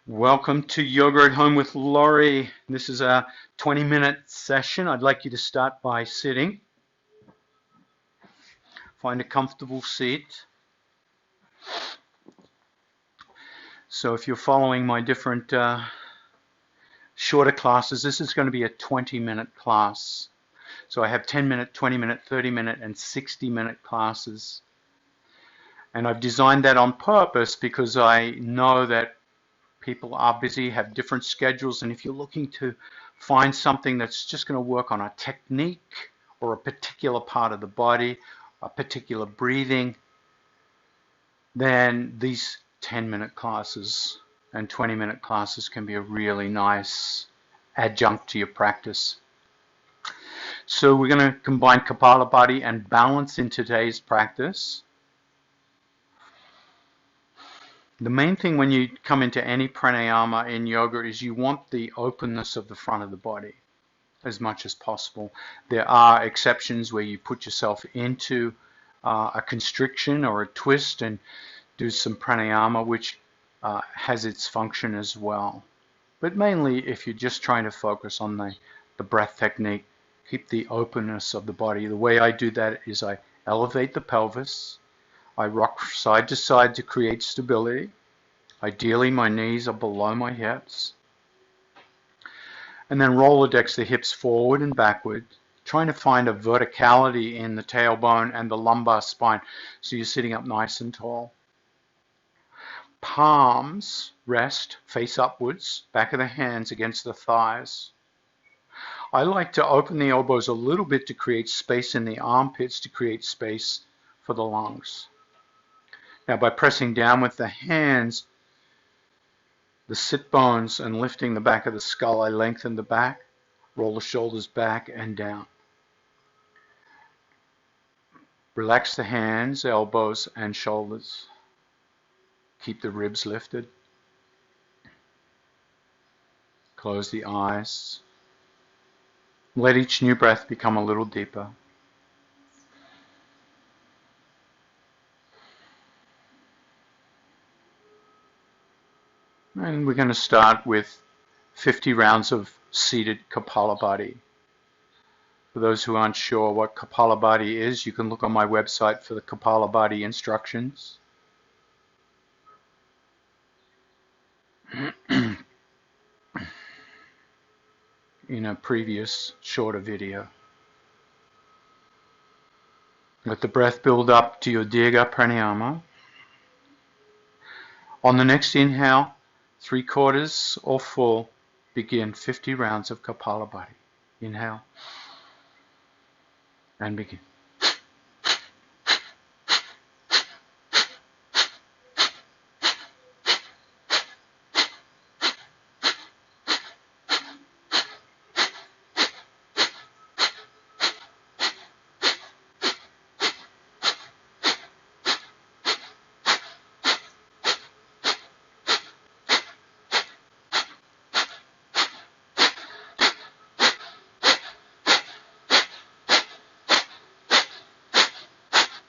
Welcome to Yoga at Home with Laurie. This is a 20-minute session. I'd like you to start by sitting. Find a comfortable seat. So if you're following my different shorter classes, this is going to be a 20-minute class. So I have 10-minute, 20-minute, 30-minute, and 60-minute classes. And I've designed that on purpose because I know that people are busy, have different schedules, and if you're looking to find something that's just going to work on a technique or a particular part of the body, a particular breathing, then these 10-minute classes and 20-minute classes can be a really nice adjunct to your practice. So we're going to combine Kapala Bhati and Balance in today's practice. The main thing when you come into any pranayama in yoga is you want the openness of the front of the body as much as possible. There are exceptions where you put yourself into a constriction or a twist and do some pranayama, which has its function as well. But mainly if you're just trying to focus on the breath technique, keep the openness of the body. The way I do that is I elevate the pelvis. I rock side to side to create stability. Ideally, my knees are below my hips. And then Rolodex the hips forward and backward, trying to find a verticality in the tailbone and the lumbar spine so you're sitting up nice and tall. Palms rest, face upwards, back of the hands against the thighs. I like to open the elbows a little bit to create space in the armpits, to create space for the lungs. Now by pressing down with the hands, the sit bones, and lifting the back of the skull, I lengthen the back, roll the shoulders back and down. Relax the hands, elbows, and shoulders. Keep the ribs lifted. Close the eyes. Let each new breath become a little deeper. And we're going to start with 50 rounds of seated Kapala Bhati. For those who aren't sure what Kapala Bhati is, you can look on my website for the Kapala Bhati instructions. In a previous shorter video. Let the breath build up to your Dirgha Pranayama. On the next inhale, 3/4 or full, begin 50 rounds of Kapala Bhati. Inhale and begin.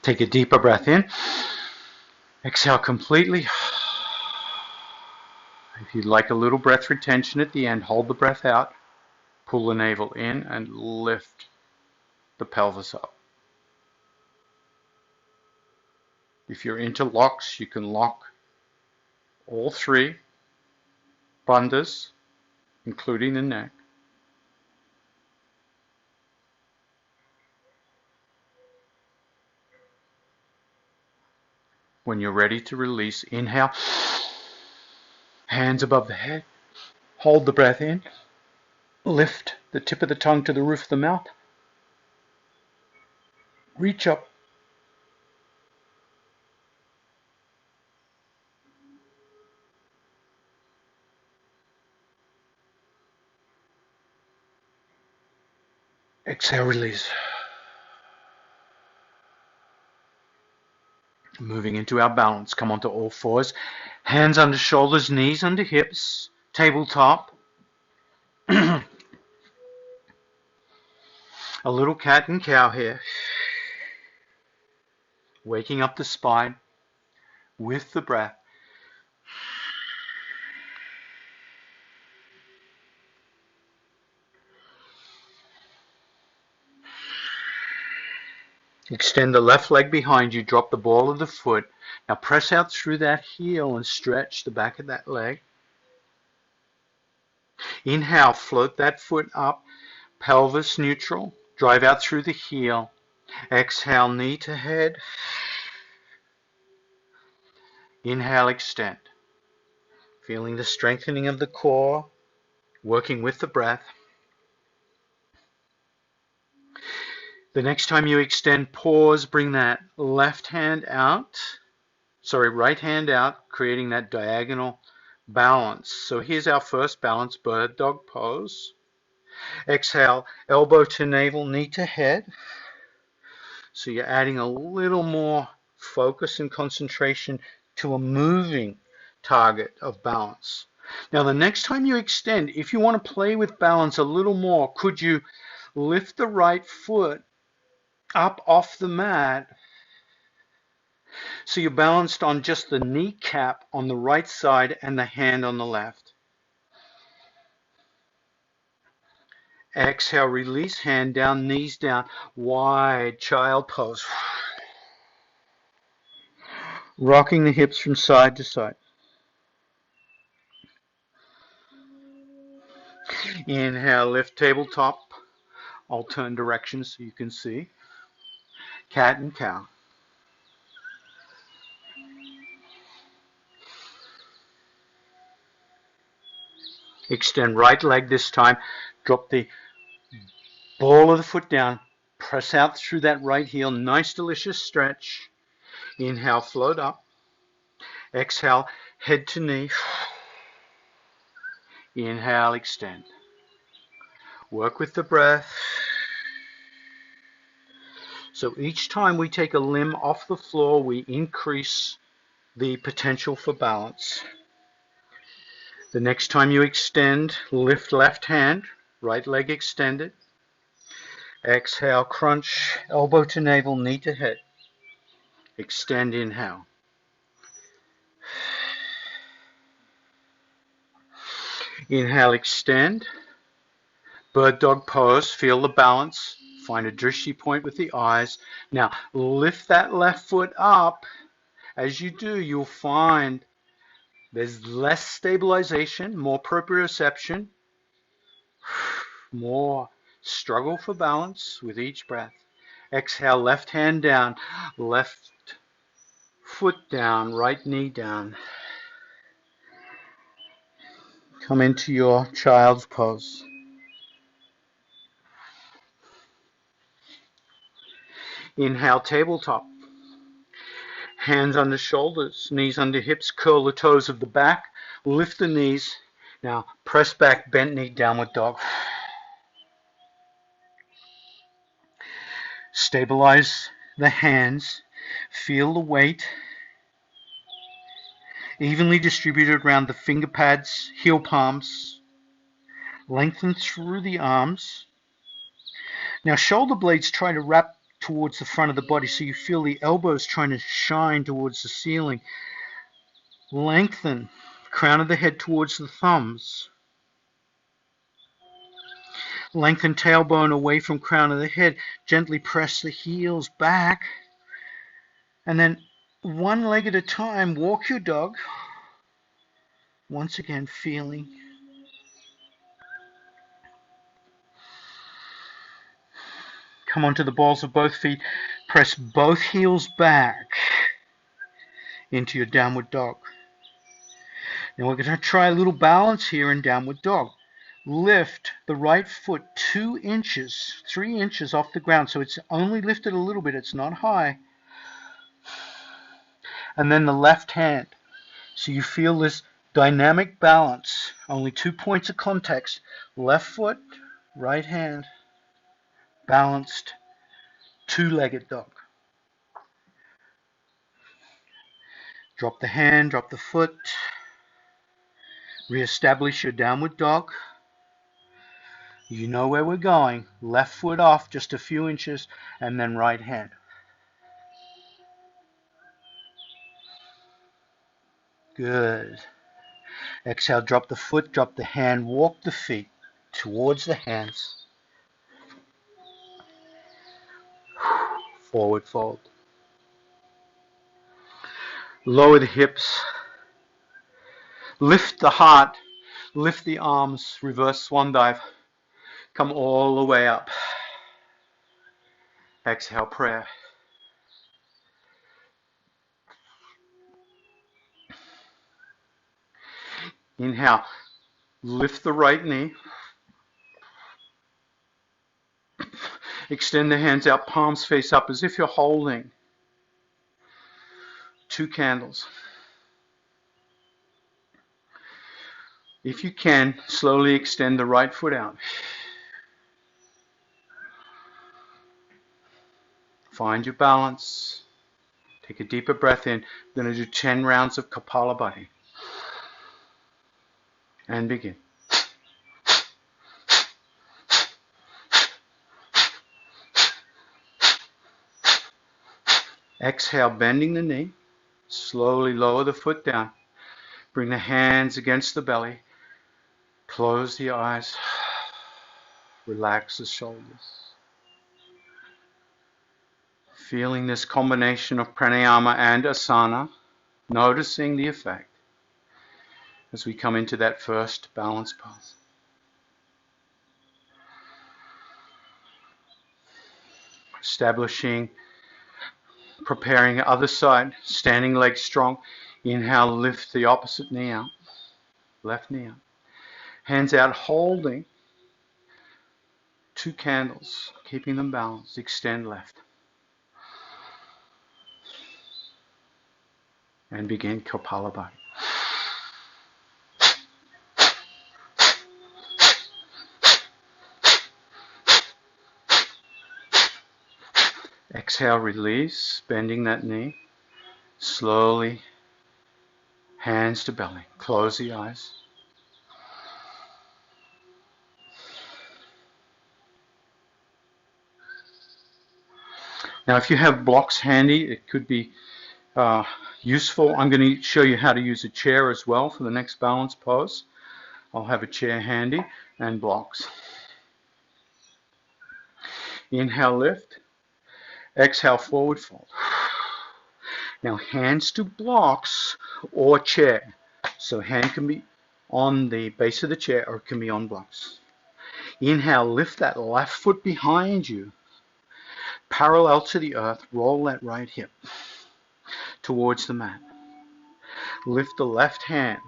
Take a deeper breath in. Exhale completely. If you'd like a little breath retention at the end, hold the breath out, pull the navel in, and lift the pelvis up. If you're into locks, you can lock all three bandhas, including the neck. When you're ready to release, inhale, hands above the head, hold the breath in, lift the tip of the tongue to the roof of the mouth, reach up, exhale, release. Moving into our balance, come onto all fours, hands under shoulders, knees under hips, tabletop. A little cat and cow here. Waking up the spine with the breath. Extend the left leg behind you, drop the ball of the foot. Now press out through that heel and stretch the back of that leg. Inhale, float that foot up, pelvis neutral. Drive out through the heel. Exhale, knee to head. Inhale, extend. Feeling the strengthening of the core, working with the breath. The next time you extend, pause, bring that right hand out, creating that diagonal balance. So here's our first balance, bird dog pose. Exhale, elbow to navel, knee to head. So you're adding a little more focus and concentration to a moving target of balance. Now the next time you extend, if you want to play with balance a little more, could you lift the right foot up off the mat so you're balanced on just the kneecap on the right side and the hand on the left. Exhale, release, hand down, knees down, wide child pose. Rocking the hips from side to side. Inhale, lift tabletop. I'll turn directions so you can see. Cat and cow. Extend right leg this time. Drop the ball of the foot down. Press out through that right heel. Nice, delicious stretch. Inhale, float up. Exhale, head to knee. Inhale, extend. Work with the breath. So each time we take a limb off the floor, we increase the potential for balance. The next time you extend, lift left hand, right leg extended. Exhale, crunch, elbow to navel, knee to head. Extend, inhale. Inhale, extend. Bird dog pose, feel the balance. Find a drishti point with the eyes. Now, lift that left foot up. As you do, you'll find there's less stabilization, more proprioception, more struggle for balance with each breath. Exhale, left hand down, left foot down, right knee down. Come into your child's pose. Inhale, tabletop. Hands under shoulders, knees under hips, curl the toes of the back, lift the knees. Now press back, bent knee, downward dog. Stabilize the hands, feel the weight evenly distributed around the finger pads, heel palms. Lengthen through the arms. Now shoulder blades try to wrap towards the front of the body so you feel the elbows trying to shine towards the ceiling. Lengthen, crown of the head towards the thumbs. Lengthen tailbone away from crown of the head. Gently press the heels back. And then one leg at a time, walk your dog. Once again, feeling. Come onto the balls of both feet. Press both heels back into your downward dog. Now we're going to try a little balance here in downward dog. Lift the right foot 2 inches, 3 inches off the ground. So it's only lifted a little bit. It's not high. And then the left hand. So you feel this dynamic balance. Only 2 points of context. Left foot, right hand. Balanced, 2-legged dog. Drop the hand, drop the foot. Reestablish your downward dog. You know where we're going. Left foot off just a few inches, and then right hand. Good. Exhale, drop the foot, drop the hand, walk the feet towards the hands. forward fold. Lower the hips, lift the heart, lift the arms, reverse swan dive, come all the way up. Exhale, prayer. Inhale, lift the right knee, extend the hands out, palms face up as if you're holding 2 candles. If you can, slowly extend the right foot out. Find your balance. Take a deeper breath in. We're going to do 10 rounds of Kapala Bhati. And begin. Exhale, bending the knee. Slowly lower the foot down. Bring the hands against the belly. Close the eyes. Relax the shoulders. Feeling this combination of pranayama and asana. Noticing the effect as we come into that first balance pose. Establishing, preparing the other side, standing legs strong. Inhale, lift the opposite knee out, left knee out. Hands out, holding 2 candles, keeping them balanced. Extend left. And begin Kapala Bhati. Exhale, release, bending that knee. Slowly, hands to belly. Close the eyes. Now, if you have blocks handy, it could be useful. I'm going to show you how to use a chair as well for the next balance pose. I'll have a chair handy and blocks. Inhale, lift. Exhale, forward fold. Now, hands to blocks or chair. So hand can be on the base of the chair or it can be on blocks. Inhale, lift that left foot behind you, parallel to the earth. Roll that right hip towards the mat. Lift the left hand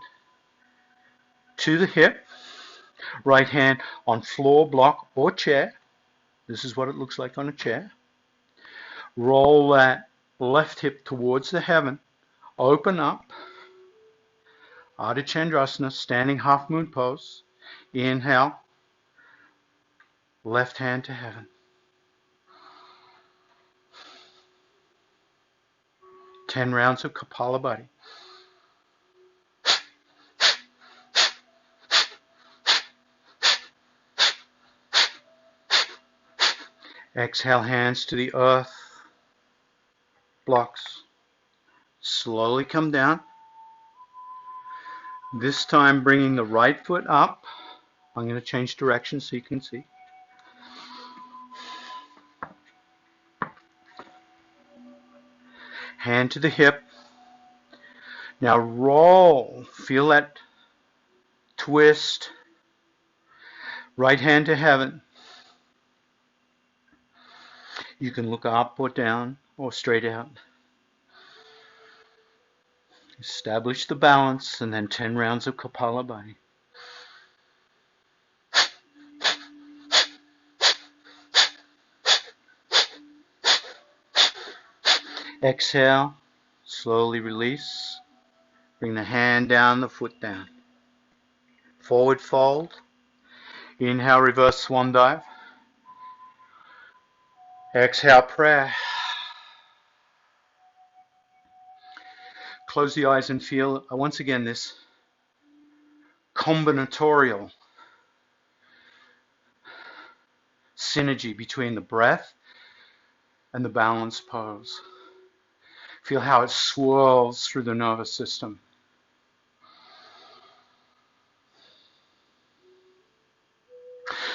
to the hip, right hand on floor, block, or chair. This is what it looks like on a chair. Roll that left hip towards the heaven. Open up. Ardha Chandrasana, standing half moon pose. Inhale. Left hand to heaven. 10 rounds of Kapala Bhati. Exhale, hands to the earth. Blocks. Slowly come down. This time bringing the right foot up. I'm going to change direction so you can see. Hand to the hip. Now roll. Feel that twist. Right hand to heaven. You can look up or down or straight out. Establish the balance and then 10 rounds of Kapala Bhati. Exhale, slowly release. Bring the hand down, the foot down. Forward fold. Inhale, reverse swan dive. Exhale, prayer. Close the eyes and feel, once again, this combinatorial synergy between the breath and the balance pose. Feel how it swirls through the nervous system.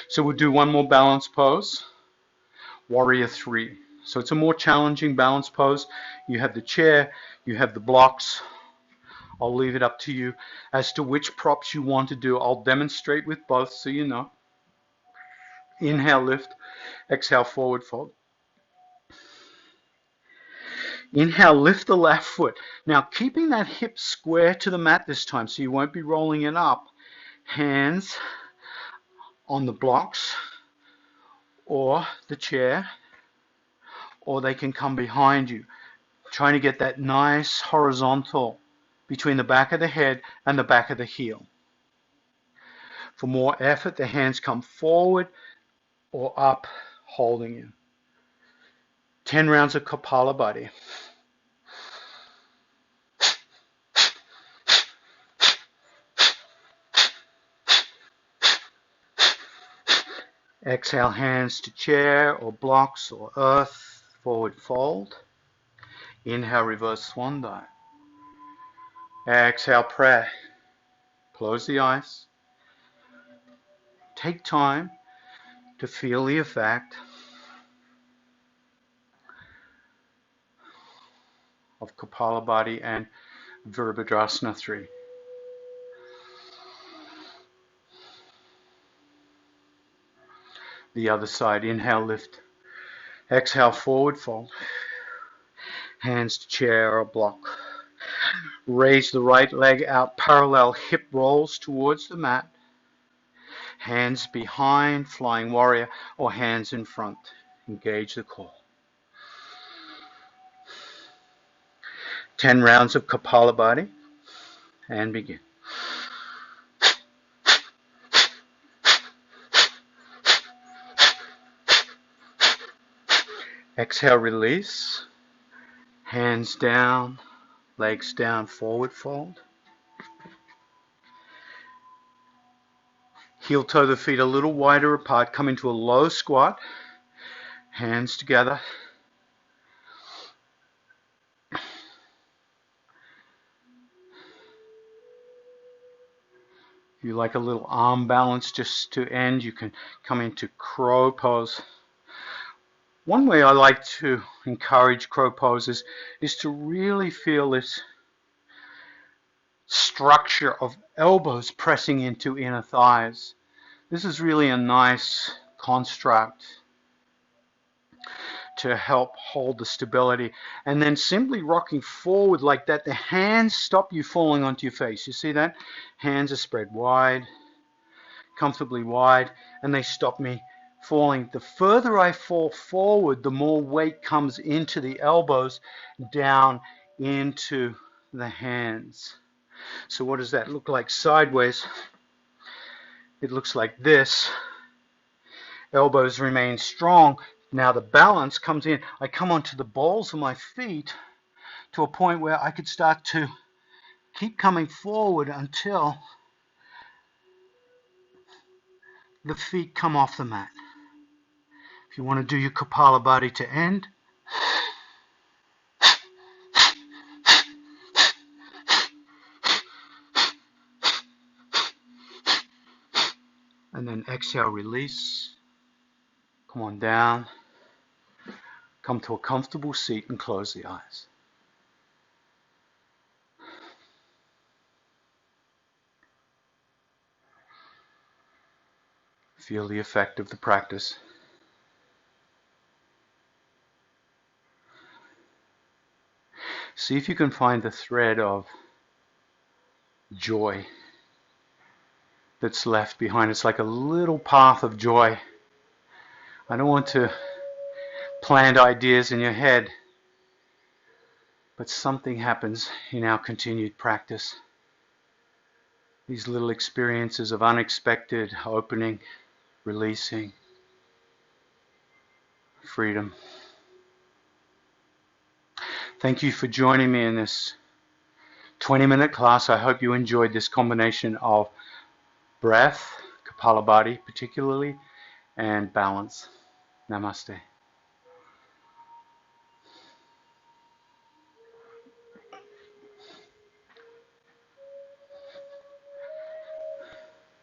So we'll do one more balance pose. Warrior 3. So it's a more challenging balance pose. You have the chair, you have the blocks. I'll leave it up to you as to which props you want to do. I'll demonstrate with both so you know. Inhale, lift. Exhale, forward fold. Inhale, lift the left foot. Now, keeping that hip square to the mat this time, so you won't be rolling it up. Hands on the blocks or the chair, or they can come behind you. Trying to get that nice horizontal between the back of the head and the back of the heel. For more effort, the hands come forward or up, holding you. 10 rounds of Kapala Bhati. Exhale, hands to chair or blocks or earth, forward fold. Inhale, reverse swan dive. Exhale, pray. Close the eyes. Take time to feel the effect of Kapala Bhati and Virabhadrasana 3. The other side, inhale, lift. Exhale, forward fold. Hands to chair or block. Raise the right leg out, parallel hip rolls towards the mat. Hands behind, flying warrior, or hands in front. Engage the core. 10 rounds of Kapala Bhati, and begin. Exhale, release. Hands down, legs down, forward fold. Heel toe the feet a little wider apart. Come into a low squat. Hands together. If you like a little arm balance just to end, you can come into crow pose. One way I like to encourage crow poses is to really feel this structure of elbows pressing into inner thighs. This is really a nice construct to help hold the stability. And then simply rocking forward like that, the hands stop you falling onto your face. You see that? Hands are spread wide, comfortably wide, and they stop me falling. The further I fall forward, the more weight comes into the elbows, down into the hands. So what does that look like sideways? It looks like this. Elbows remain strong. Now the balance comes in. I come onto the balls of my feet to a point where I could start to keep coming forward until the feet come off the mat. If you want to do your Kapala Bhati to end, and then exhale, release. Come on down. Come to a comfortable seat and close the eyes. Feel the effect of the practice. See if you can find the thread of joy that's left behind. It's like a little path of joy. I don't want to plant ideas in your head, but something happens in our continued practice. These little experiences of unexpected opening, releasing, freedom. Thank you for joining me in this 20-minute class. I hope you enjoyed this combination of breath, Kapala Bhati particularly, and balance. Namaste.